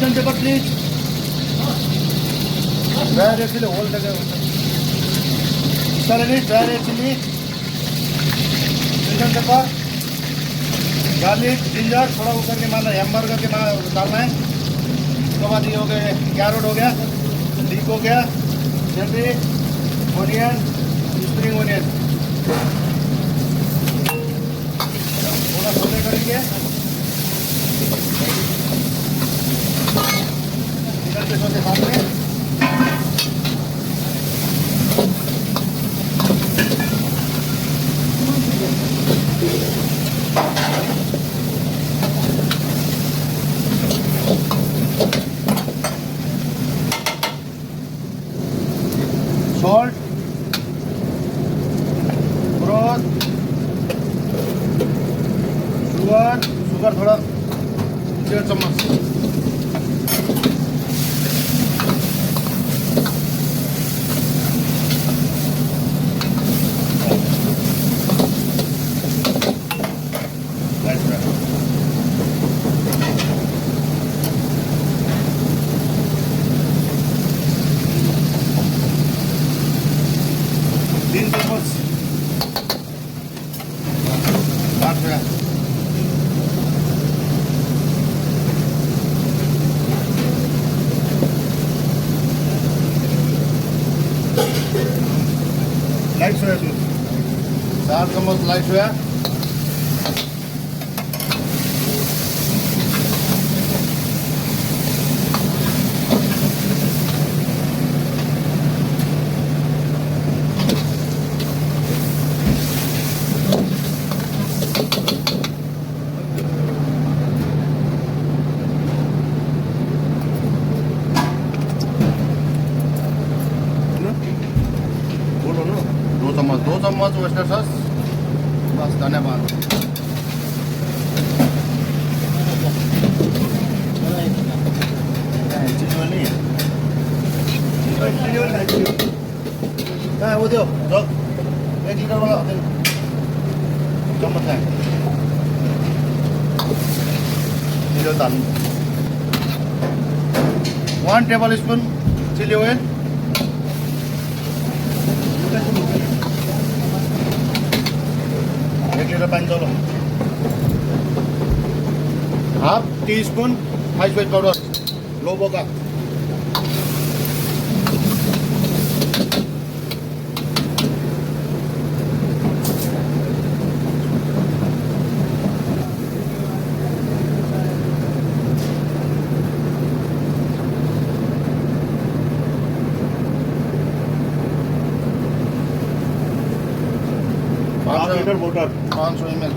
Attention paper, please. Dry red chili, hold the Salary, dry red chili. Attention paper. Garlic ginger थोड़ा ऊपर के मारना hamburger के डालना है। उसके बाद ये हो गए कैरेट हो गया, लीक हो गया, सेलरी, ऑनियन, स्प्रिंग ऑनियन थोड़ा सोते करेंगे। चिकन के सोते साथ में salt, broth, sugar थोड़ा 1.5 चम्मच। लाइट सोया सॉस 4 चम्मच लाइट सोया। दो चम्मच वेस्टर सॉस बस। धन्यवाद। वो दो 1 लीटर वाला चम्मच है। ये 1 tablespoon chilli oil, 1 litre पानी डालो। Half teaspoon spice powder लोबो का। Litre water 500 ml।